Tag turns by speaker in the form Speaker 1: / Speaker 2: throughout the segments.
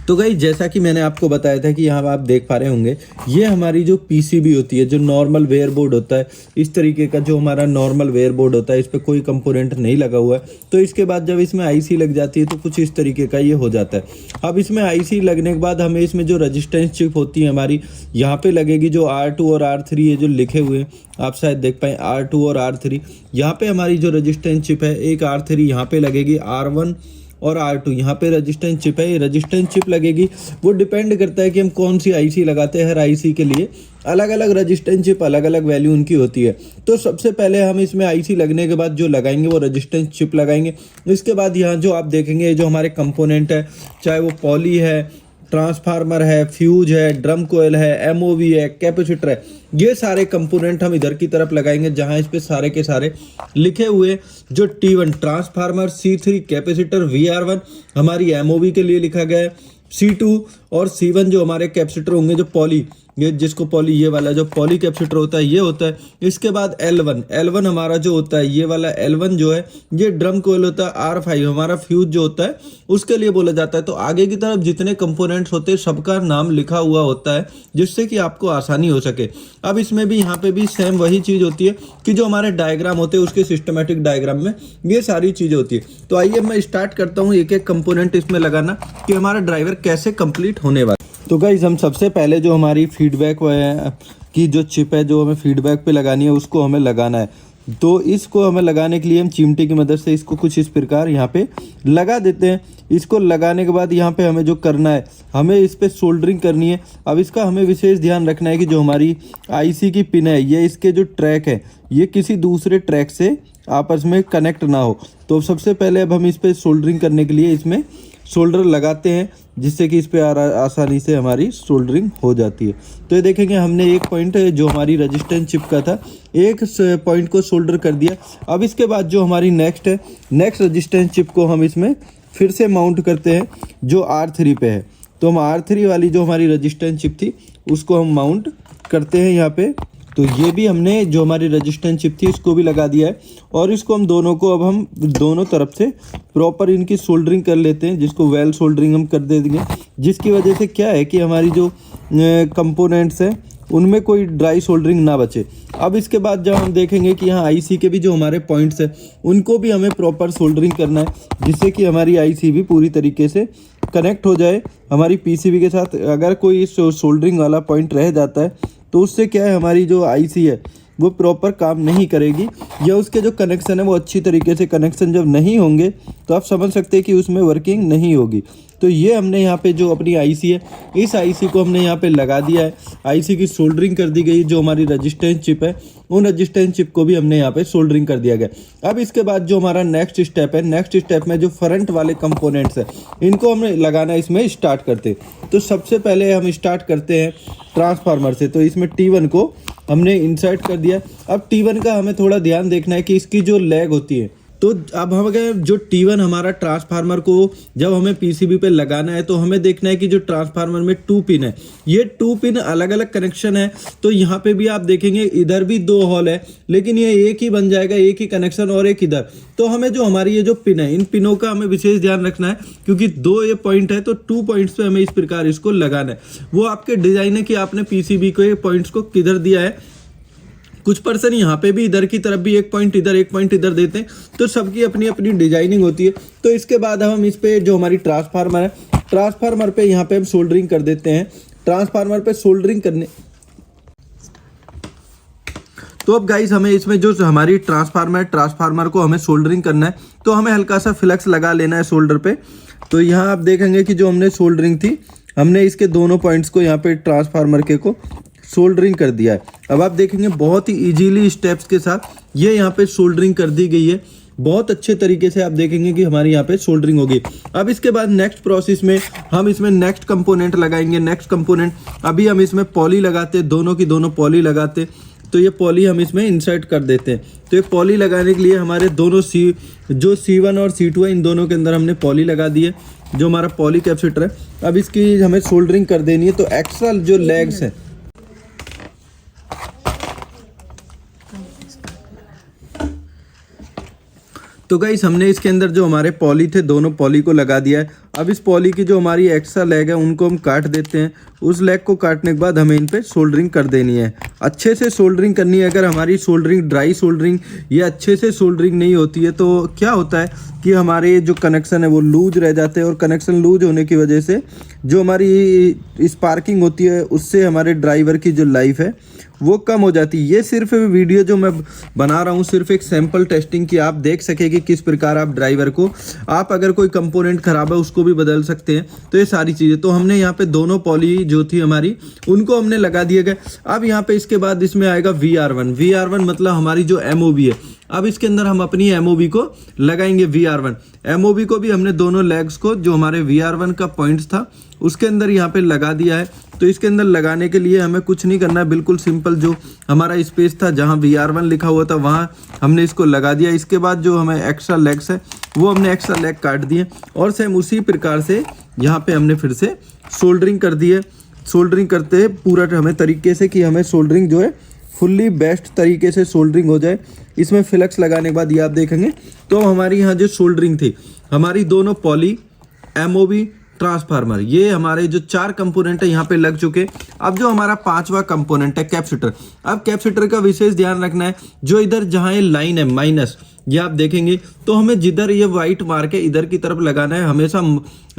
Speaker 1: तो गाइस जैसा कि मैंने आपको बताया था कि यहाँ आप देख पा रहे होंगे, ये हमारी जो पीसीबी होती है, जो नॉर्मल वेयर बोर्ड होता है, इस तरीके का जो हमारा नॉर्मल वेयर बोर्ड होता है, इस पर कोई कंपोनेंट नहीं लगा हुआ है। तो इसके बाद जब इसमें आईसी लग जाती है तो कुछ इस तरीके का ये हो जाता है। अब इसमें आईसी लगने के बाद हमें इसमें जो रजिस्टेंस चिप होती है हमारी, यहाँ पे लगेगी जो R2 और R3 ये जो लिखे हुए हैं, आप शायद देख पाएँ R2 और R3। यहाँ पे हमारी जो रजिस्टेंस चिप है, एक R3 यहाँ पे लगेगी, R1 और R2 यहाँ पे रजिस्टेंस चिप है। ये रजिस्टेंस चिप लगेगी, वो डिपेंड करता है कि हम कौन सी आईसी लगाते हैं। हर आईसी के लिए अलग अलग रजिस्टेंस चिप, अलग अलग वैल्यू उनकी होती है। तो सबसे पहले हम इसमें आईसी लगने के बाद जो लगाएंगे वो रजिस्टेंस चिप लगाएंगे। इसके बाद यहाँ जो आप देखेंगे जो हमारे कंपोनेंट है, चाहे वो पॉली है, ट्रांसफार्मर है, फ्यूज है, ड्रम कोयल है, एमओवी है, कैपेसिटर है, ये सारे कंपोनेंट हम इधर की तरफ लगाएंगे जहां इस पे सारे के सारे लिखे हुए जो T1 transformer, C3 capacitor, VR1 हमारी एमओवी के लिए लिखा गया है, C2 और C1 जो हमारे कैपेसिटर होंगे, जो पॉली, ये जिसको पॉली, ये वाला जो पॉली कैपेसिटर होता है ये होता है। इसके बाद L1 हमारा जो होता है, ये वाला L1 जो है ये ड्रम कोयल होता है। R5 हमारा फ्यूज जो होता है उसके लिए बोला जाता है। तो आगे की तरफ जितने कंपोनेंट्स होते हैं सबका नाम लिखा हुआ होता है जिससे कि आपको आसानी हो सके। अब इसमें भी यहाँ पे भी सेम वही चीज़ होती है कि जो हमारे डायग्राम होते हैं उसके सिस्टमेटिक डायग्राम में ये सारी चीज़ें होती है। तो आइए मैं स्टार्ट करता हूँ एक एक कंपोनेंट इसमें लगाना कि हमारा ड्राइवर कैसे कंप्लीट होने वाला। तो गाइस हम सबसे पहले जो हमारी फीडबैक की जो चिप है जो हमें फीडबैक पे लगानी है उसको हमें लगाना है। तो इसको हमें लगाने के लिए हम चिमटे की मदद से इसको कुछ इस प्रकार यहाँ पे लगा देते हैं। इसको लगाने के बाद यहाँ पे हमें जो करना है, हमें इस पर सोल्डरिंग करनी है। अब इसका हमें विशेष ध्यान रखना है कि जो हमारी आईसी की पिन है, ये इसके जो ट्रैक है ये किसी दूसरे ट्रैक से आपस में कनेक्ट ना हो। तो सबसे पहले अब हम इस पर सोल्डरिंग करने के लिए इसमें सोल्डर लगाते हैं जिससे कि इस पर आसानी से हमारी सोल्डरिंग हो जाती है। तो ये देखेंगे हमने एक पॉइंट जो हमारी रजिस्टेंस चिप का था, एक पॉइंट को सोल्डर कर दिया। अब इसके बाद जो हमारी नेक्स्ट है, नेक्स्ट रजिस्टेंस चिप को हम इसमें फिर से माउंट करते हैं जो R3 पे है। तो हम R3 वाली जो हमारी रजिस्टेंस चिप थी उसको हम माउंट करते हैं यहाँ पे। तो ये भी हमने जो हमारी रजिस्टेंस चिप थी इसको भी लगा दिया है और इसको हम दोनों को अब हम दोनों तरफ से प्रॉपर इनकी सोल्डरिंग कर लेते हैं, जिसको वेल सोल्डरिंग हम कर दे देंगे। जिसकी वजह से क्या है कि हमारी जो कंपोनेंट्स हैं उनमें कोई ड्राई सोल्डरिंग ना बचे। अब इसके बाद जब हम देखेंगे कि यहाँ आईसी के भी जो हमारे पॉइंट्स हैं उनको भी हमें प्रॉपर सोल्डरिंग करना है जिससे कि हमारी आईसी भी पूरी तरीके से कनेक्ट हो जाए हमारी पीसीबी के साथ। अगर कोई सोल्डरिंग वाला पॉइंट रह जाता है तो उससे क्या है, हमारी जो आईसी है वो प्रॉपर काम नहीं करेगी या उसके जो कनेक्शन है वो अच्छी तरीके से कनेक्शन जब नहीं होंगे तो आप समझ सकते हैं कि उसमें वर्किंग नहीं होगी। तो ये हमने यहाँ पे जो अपनी आईसी है, इस आईसी को हमने यहाँ पे लगा दिया है। आईसी की सोल्डरिंग कर दी गई। जो हमारी रजिस्टेंस चिप है उन रजिस्टेंस चिप को भी हमने यहाँ पे सोल्डरिंग कर दिया गया। अब इसके बाद जो हमारा नेक्स्ट स्टेप है, नेक्स्ट स्टेप में जो फ्रंट वाले कंपोनेंट्स हैं इनको हमने लगाना इसमें स्टार्ट करते हैं। तो सबसे पहले हम स्टार्ट करते हैं ट्रांसफार्मर से। तो इसमें T1 को हमने इंसर्ट कर दिया। अब T1 का हमें थोड़ा ध्यान देखना है कि इसकी जो लेग होती है, तो अब हम अगर जो T1 हमारा ट्रांसफार्मर को जब हमें पीसीबी पे लगाना है तो हमें देखना है कि जो ट्रांसफार्मर में 2 पिन है, ये 2 पिन अलग अलग कनेक्शन है। तो यहाँ पे भी आप देखेंगे इधर भी 2 होल है लेकिन ये एक ही बन जाएगा, एक ही कनेक्शन और एक इधर। तो हमें जो हमारी ये जो पिन है, इन पिनों का हमें विशेष ध्यान रखना है क्योंकि 2 ये पॉइंट है तो 2 पॉइंट्स पे हमें इस प्रकार इसको लगाना है। वो आपके डिजाइन है कि आपने पीसीबी को ये पॉइंट्स को किधर दिया है। कुछ पर्सन यहाँ पे भी इधर की तरफ भी एक पॉइंट इधर, एक पॉइंट इधर देते हैं। तो सबकी अपनी अपनी डिजाइनिंग होती है। तो इसके बाद हम इस पे जो हमारी ट्रांसफार्मर है, ट्रांसफार्मर पे यहाँ पे हम सोल्डरिंग कर देते हैं। ट्रांसफार्मर पे सोल्डरिंग करने, तो अब गाइस हमें इसमें जो हमारी ट्रांसफार्मर है, ट्रांसफार्मर को हमें सोल्डरिंग करना है। तो हमें हल्का सा फ्लक्स लगा लेना है शोल्डर पे। तो यहाँ आप देखेंगे कि जो हमने सोल्डरिंग थी, हमने इसके दोनों पॉइंट्स को यहाँ पे ट्रांसफार्मर के को सोल्डरिंग कर दिया है। अब आप देखेंगे बहुत ही इजीली स्टेप्स के साथ ये यहाँ पे सोल्डरिंग कर दी गई है। बहुत अच्छे तरीके से आप देखेंगे कि हमारी यहाँ पे सोल्डरिंग होगी। अब इसके बाद नेक्स्ट प्रोसेस में हम इसमें नेक्स्ट कंपोनेंट लगाएंगे। नेक्स्ट कंपोनेंट अभी हम इसमें पॉली लगाते हैं, दोनों की दोनों पॉली लगाते। तो ये पॉली हम इसमें इंसर्ट कर देते हैं। तो ये पॉली लगाने के लिए हमारे दोनों जो C1 और C2 है इन दोनों के अंदर हमने पॉली लगा दी है, जो हमारा पॉली कैपेसिटर है। अब इसकी हमें सोल्डरिंग कर देनी है। तो एक्स्ट्रा जो लेग्स है, तो गाइस हमने इसके अंदर जो हमारे पॉली थे दोनों पॉली को लगा दिया है। अब इस पॉली की जो हमारी एक्स्ट्रा लेग है उनको हम काट देते हैं। उस लेग को काटने के बाद हमें इन पे सोल्डरिंग कर देनी है, अच्छे से सोल्डरिंग करनी है। अगर हमारी सोल्डरिंग ड्राई सोल्डरिंग या अच्छे से सोल्डरिंग नहीं होती है तो क्या होता है कि हमारे जो कनेक्शन है वो लूज रह जाते हैं, और कनेक्शन लूज होने की वजह से जो हमारी स्पार्किंग होती है उससे हमारे ड्राइवर की जो लाइफ है वो कम हो जाती है। ये सिर्फ वीडियो जो मैं बना रहा हूँ सिर्फ एक सैंपल टेस्टिंग की, आप देख सके कि किस प्रकार आप ड्राइवर को, आप अगर कोई कंपोनेंट खराब है उसको भी बदल सकते हैं। तो ये सारी चीज़ें तो हमने यहाँ पे दोनों पॉली जो थी हमारी उनको हमने लगा दिए गए। अब यहाँ पे इसके बाद इसमें आएगा VR1। VR1 मतलब हमारी जो MOB है। अब इसके अंदर हम अपनी MOB को लगाएंगे VR1। MOB को भी हमने दोनों लेग्स को जो हमारे VR1 का पॉइंट्स था उसके अंदर यहाँ पे लगा दिया है। तो इसके अंदर लगाने के लिए हमें कुछ नहीं करना है, बिल्कुल सिंपल जो हमारा स्पेस था जहाँ VR1 लिखा हुआ था वहाँ हमने इसको लगा दिया। इसके बाद जो हमें एक्स्ट्रा लेग्स है वो हमने एक्स्ट्रा लेग काट दिए, और सेम उसी प्रकार से यहाँ पे हमने फिर से सोल्डरिंग कर दी है। सोल्डरिंग करते हैं पूरा हमें तरीके से कि हमें सोल्डरिंग जो है फुल्ली बेस्ट तरीके से सोल्डरिंग हो जाए। इसमें फ्लेक्स लगाने के बाद ये आप देखेंगे तो हमारी यहाँ जो सोल्डरिंग थी हमारी दोनों पॉली, MOB, ट्रांसफार्मर, ये हमारे जो 4 कंपोनेंट है यहाँ पे लग चुके। अब जो हमारा 5वां कंपोनेंट है कैपेसिटर। अब कैपेसिटर का विशेष ध्यान रखना है, जो इधर जहाँ ये लाइन है माइनस, ये आप देखेंगे तो हमें जिधर ये वाइट मार्क है इधर की तरफ लगाना है। हमेशा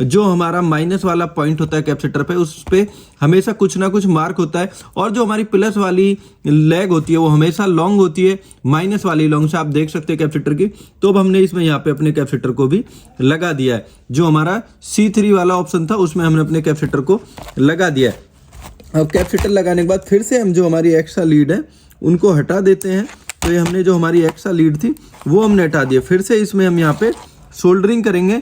Speaker 1: जो हमारा माइनस वाला पॉइंट होता है कैपेसिटर पे उस पे हमेशा कुछ ना कुछ मार्क होता है, और जो हमारी प्लस वाली लेग होती है वो हमेशा लॉन्ग होती है, माइनस वाली लॉन्ग से आप देख सकते हैं कैपेसिटर की। तो अब हमने इसमें यहाँ पे अपने कैपेसिटर को भी लगा दिया है। जो हमारा C3 वाला ऑप्शन था उसमें हमने अपने कैपेसिटर को लगा दिया है। अब कैपेसिटर लगाने के बाद फिर से हम जो हमारी एक्स्ट्रा लीड है उनको हटा देते हैं। तो ये हमने जो हमारी एक्स्ट्रा लीड थी वो हमने हटा दिया। फिर से इसमें हम यहाँ पे सोल्डरिंग करेंगे।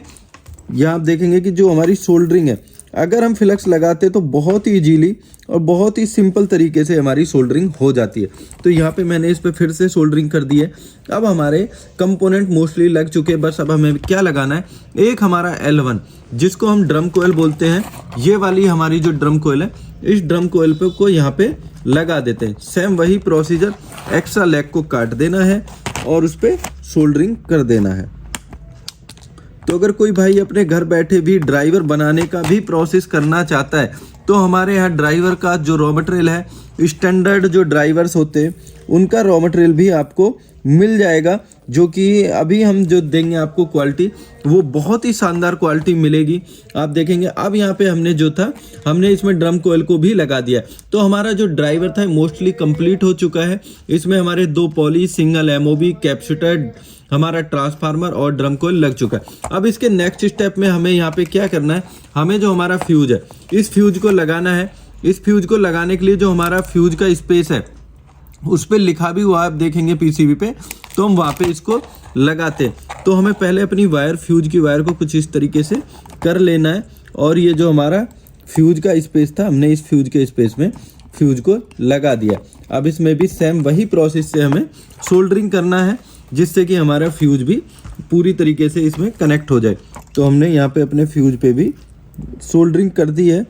Speaker 1: यहाँ आप देखेंगे कि जो हमारी सोल्डरिंग है, अगर हम फ्लेक्स लगाते तो बहुत ही इजीली और बहुत ही सिंपल तरीके से हमारी सोल्डरिंग हो जाती है। तो यहाँ पे मैंने इस पर फिर से सोल्डरिंग कर दी है। अब हमारे कंपोनेंट मोस्टली लग चुके हैं, बस अब हमें क्या लगाना है, एक हमारा L1 जिसको हम ड्रम कोयल बोलते हैं, ये वाली हमारी जो ड्रम कोयल है इस ड्रम कोयल पे को यहाँ पे लगा देते हैं। सेम वही प्रोसीजर, एक्स्ट्रा लेग को काट देना है और उस पर सोल्डरिंग कर देना है। तो अगर कोई भाई अपने घर बैठे भी ड्राइवर बनाने का भी प्रोसेस करना चाहता है तो हमारे यहाँ ड्राइवर का जो रॉ मटेरियल है, स्टैंडर्ड जो ड्राइवर्स होते हैं उनका रॉ मटेरियल भी आपको मिल जाएगा, जो कि अभी हम जो देंगे आपको क्वालिटी वो बहुत ही शानदार क्वालिटी मिलेगी। आप देखेंगे अब यहाँ पे हमने जो था हमने इसमें ड्रम कोयल को भी लगा दिया। तो हमारा जो ड्राइवर था मोस्टली कंप्लीट हो चुका है। इसमें हमारे 2 पॉली, सिंगल MOB, कैपेसिटर, हमारा ट्रांसफार्मर और ड्रम कोयल लग चुका है। अब इसके नेक्स्ट स्टेप में हमें यहाँ पे क्या करना है, हमें जो हमारा फ्यूज है इस फ्यूज को लगाना है। इस फ्यूज को लगाने के लिए जो हमारा फ्यूज का स्पेस है उस पर लिखा भी हुआ आप देखेंगे PCB पे, तो हम वहाँ पे इसको लगाते हैं। तो हमें पहले अपनी वायर, फ्यूज की वायर को कुछ इस तरीके से कर लेना है, और ये जो हमारा फ्यूज का स्पेस था हमने इस फ्यूज के स्पेस में फ्यूज को लगा दिया। अब इसमें भी सेम वही प्रोसेस से हमें सोल्डरिंग करना है जिससे कि हमारा फ्यूज भी पूरी तरीके से इसमें कनेक्ट हो जाए। तो हमने यहाँ पे अपने फ्यूज पे भी सोल्डरिंग कर दी है।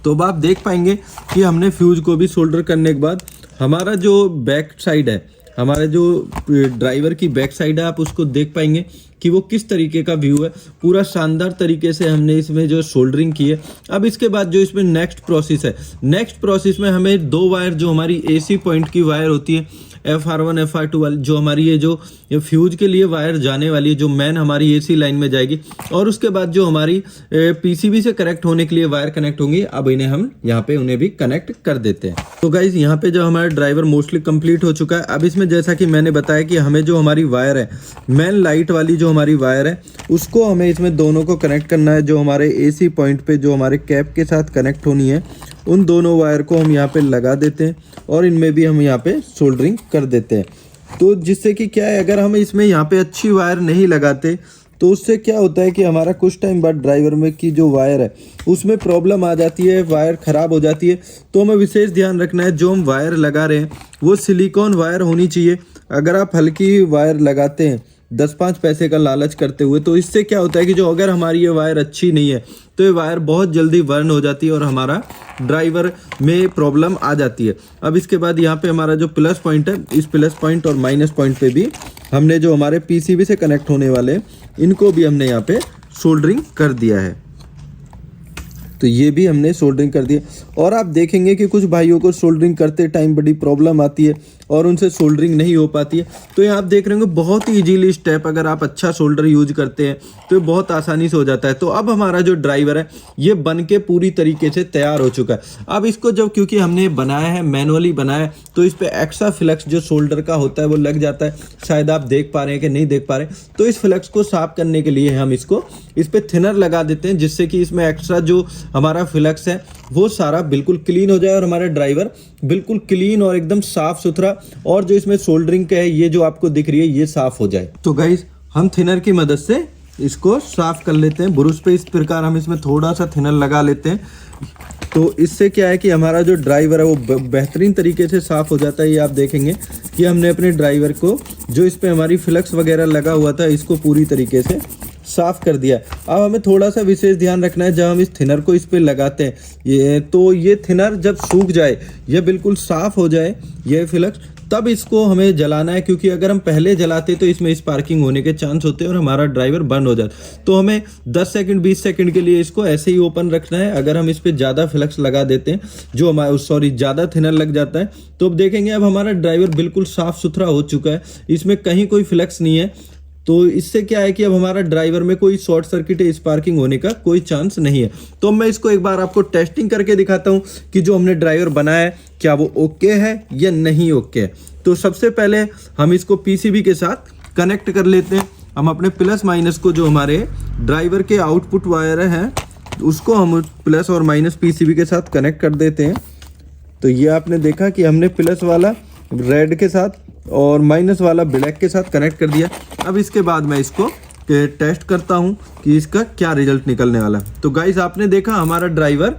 Speaker 1: तो अब आप देख पाएंगे कि हमने फ्यूज को भी सोल्डर करने के बाद हमारा जो बैक साइड है, हमारा जो ड्राइवर की बैक साइड है, आप उसको देख पाएंगे कि वो किस तरीके का व्यू है। पूरा शानदार तरीके से हमने इसमें जो सोल्डरिंग की है। अब इसके बाद जो इसमें नेक्स्ट प्रोसेस है, नेक्स्ट प्रोसेस में हमें 2 वायर जो हमारी AC पॉइंट की वायर होती है, FR1 FR2 वाली, जो हमारी ये फ्यूज के लिए वायर जाने वाली है, जो मेन हमारी AC लाइन में जाएगी, और उसके बाद जो हमारी PCB से कनेक्ट होने के लिए वायर कनेक्ट होंगी। अब इन्हें हम यहाँ पे उन्हें भी कनेक्ट कर देते हैं। तो गाइज यहाँ पे जो हमारा ड्राइवर मोस्टली कंप्लीट हो चुका है। अब इसमें जैसा कि मैंने बताया कि हमें जो हमारी वायर है, मेन लाइट वाली जो हमारी वायर है, उसको हमें इसमें दोनों को कनेक्ट करना है। जो हमारे AC पॉइंट पे जो हमारे कैप के साथ कनेक्ट होनी है, उन दोनों वायर को हम यहाँ पे लगा देते हैं और इनमें भी हम यहाँ पे सोल्डरिंग कर देते हैं। तो जिससे कि क्या है, अगर हम इसमें यहाँ पे अच्छी वायर नहीं लगाते तो उससे क्या होता है कि हमारा कुछ टाइम बाद ड्राइवर में की जो वायर है उसमें प्रॉब्लम आ जाती है, वायर ख़राब हो जाती है। तो हमें विशेष ध्यान रखना है, जो हम वायर लगा रहे हैं वो सिलिकॉन वायर होनी चाहिए। अगर आप हल्की वायर लगाते हैं 10-5 पैसे का लालच करते हुए। तो इससे क्या होता है कि जो अगर हमारी ये वायर अच्छी नहीं है तो ये वायर बहुत जल्दी बर्न हो जाती है और हमारा ड्राइवर में प्रॉब्लम आ जाती है। अब इसके बाद यहाँ पे हमारा जो प्लस पॉइंट है, इस प्लस पॉइंट और माइनस पॉइंट पे भी हमने जो हमारे पीसीबी से कनेक्ट होने वाले इनको भी हमने यहाँ पे सोल्डरिंग कर दिया है। तो ये भी हमने सोल्डरिंग कर दिया। और आप देखेंगे कि कुछ भाइयों को सोल्डरिंग करते टाइम बड़ी प्रॉब्लम आती है और उनसे सोल्डरिंग नहीं हो पाती है। तो यहाँ आप देख रहे होंगे बहुत ही इजीली स्टेप, अगर आप अच्छा सोल्डर यूज करते हैं तो ये बहुत आसानी से हो जाता है। तो अब हमारा जो ड्राइवर है ये बन के पूरी तरीके से तैयार हो चुका है। अब इसको जब, क्योंकि हमने बनाया है मैनुअली बनाया है, तो इस पर एक्स्ट्रा फ्लक्स जो शोल्डर का होता है वो लग जाता है। शायद आप देख पा रहे हैं कि नहीं देख पा रहे। तो इस फ्लक्स को साफ करने के लिए हम इसको इस पर थिनर लगा देते हैं, जिससे कि इसमें एक्स्ट्रा जो हमारा फ्लक्स है वो सारा बिल्कुल क्लीन हो जाए और हमारा ड्राइवर बिल्कुल क्लीन और एकदम साफ सुथरा, और जो इसमें सोल्डरिंग का है ये जो आपको दिख रही है ये साफ हो जाए। तो गाइस हम थिनर की मदद से इसको साफ कर लेते हैं। ब्रश पे इस प्रकार हम इसमें थोड़ा सा थिनर लगा लेते हैं। तो इससे क्या है कि हमारा जो ड्राइवर है वो बेहतरीन तरीके से साफ हो जाता है। ये आप देखेंगे कि हमने अपने ड्राइवर को, जो इस पे हमारी फ्लक्स वगैरह लगा हुआ था, इसको पूरी तरीके से साफ कर दिया। अब हमें थोड़ा सा विशेष ध्यान रखना है, जब हम इस थिनर को इस पे लगाते हैं ये थिनर जब सूख जाए, ये बिल्कुल साफ हो जाए ये फ्लक्स, तब इसको हमें जलाना है। क्योंकि अगर हम पहले जलाते तो इसमें स्पार्किंग होने के चांस होते हैं और हमारा ड्राइवर बंद हो जाता। तो हमें 10 सेकंड 20 सेकंड के लिए इसको ऐसे ही ओपन रखना है। अगर हम इस पर ज़्यादा फ्लक्स लगा देते हैं, जो हमारा ज़्यादा थिनर लग जाता है, तो अब देखेंगे अब हमारा ड्राइवर बिल्कुल साफ़ सुथरा हो चुका है, इसमें कहीं कोई फ्लक्स नहीं है। तो इससे क्या है कि अब हमारा ड्राइवर में कोई शॉर्ट सर्किट या स्पार्किंग होने का कोई चांस नहीं है। तो मैं इसको एक बार आपको टेस्टिंग करके दिखाता हूँ कि जो हमने ड्राइवर बनाया है क्या वो ओके है या नहीं ओके है। तो सबसे पहले हम इसको पीसीबी के साथ कनेक्ट कर लेते हैं। हम अपने प्लस माइनस को, जो हमारे ड्राइवर के आउटपुट वायर है, उसको हम प्लस और माइनस पीसीबी के साथ कनेक्ट कर देते हैं। तो ये आपने देखा कि हमने प्लस वाला रेड के साथ और माइनस वाला ब्लैक के साथ कनेक्ट कर दिया। अब इसके बाद मैं इसको टेस्ट करता हूँ कि इसका क्या रिजल्ट निकलने वाला है। तो गाइस आपने देखा हमारा ड्राइवर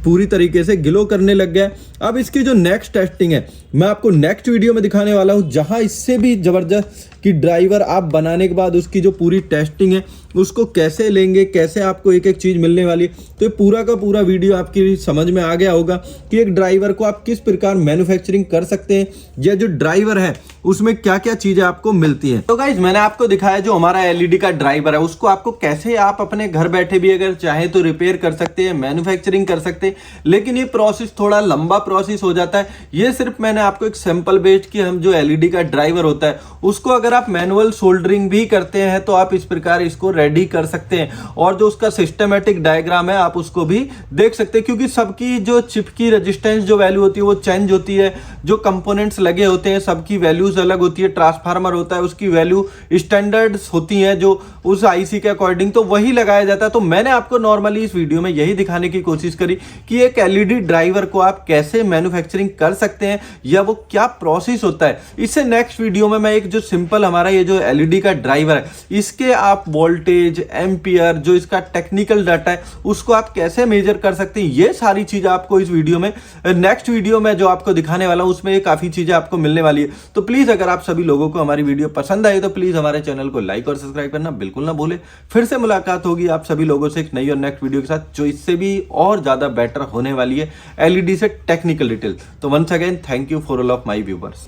Speaker 1: पूरी तरीके से ग्लो करने लग गया। अब इसकी जो नेक्स्ट टेस्टिंग है मैं आपको नेक्स्ट वीडियो में दिखाने वाला हूँ, जहाँ इससे भी ज़बरदस्त कि ड्राइवर आप बनाने के बाद उसकी जो पूरी टेस्टिंग है उसको कैसे लेंगे, कैसे आपको एक एक चीज़ मिलने वाली है। तो ये पूरा का पूरा वीडियो आपकी समझ में आ गया होगा कि एक ड्राइवर को आप किस प्रकार मैन्युफैक्चरिंग कर सकते हैं, या जो ड्राइवर है उसमें क्या क्या चीज़ें आपको मिलती हैं। तो गाइज मैंने आपको दिखाया जो हमारा एलईडी का ड्राइवर है उसको आपको कैसे आप अपने घर बैठे भी अगर चाहें तो रिपेयर कर सकते हैं, मैन्युफैक्चरिंग कर सकते हैं। लेकिन ये प्रोसेस थोड़ा लंबा प्रोसेस हो जाता है। ये सिर्फ मैंने आपको एक सैंपल बेस्ड कि हम जो एलईडी का ड्राइवर होता है उसको अगर आप मैनुअल सोल्डरिंग भी करते हैं तो आप इस प्रकार इसको रेडी कर सकते हैं। और जो उसका सिस्टमेटिक डायग्राम है आप उसको भी देख सकते हैं, क्योंकि सबकी जो चिप की रेजिस्टेंस जो वैल्यू होती है वो चेंज होती है। जो कंपोनेंट्स लगे होते हैं सबकी वैल्यूज अलग होती है। ट्रांसफार्मर होता है उसकी वैल्यू स्टैंडर्ड्स होती हैं जो उस आईसी के अकॉर्डिंग, तो वही लगाया जाता है। तो मैंने आपको नॉर्मली इस वीडियो में यही दिखाने की कोशिश करी कि एक एलईडी ड्राइवर को आप कैसे मैन्युफैक्चरिंग कर सकते हैं या वो क्या प्रोसेस होता है। इससे नेक्स्ट वीडियो में मैं एक जो सिंपल हमारा ये जो एलईडी का ड्राइवर है इसके आप वोल्टेज, एम्पियर, जो इसका टेक्निकल डाटा है उसको आप कैसे मेजर कर सकते हैं, ये सारी चीजें आपको इस वीडियो में, नेक्स्ट वीडियो में जो आपको दिखाने वाला हूं उसमें काफी चीजें आपको मिलने वाली है। तो प्लीज अगर आप सभी लोगों को हमारी वीडियो पसंद आई तो प्लीज हमारे चैनल को लाइक और सब्सक्राइब करना बिल्कुल ना भूले। फिर से मुलाकात होगी आप सभी लोगों से एक नई और नेक्स्ट वीडियो के साथ जो इससे भी और ज्यादा बेटर होने वाली है एलईडी से टेक्निकल डिटेल। तो once again thank you for all of my viewers.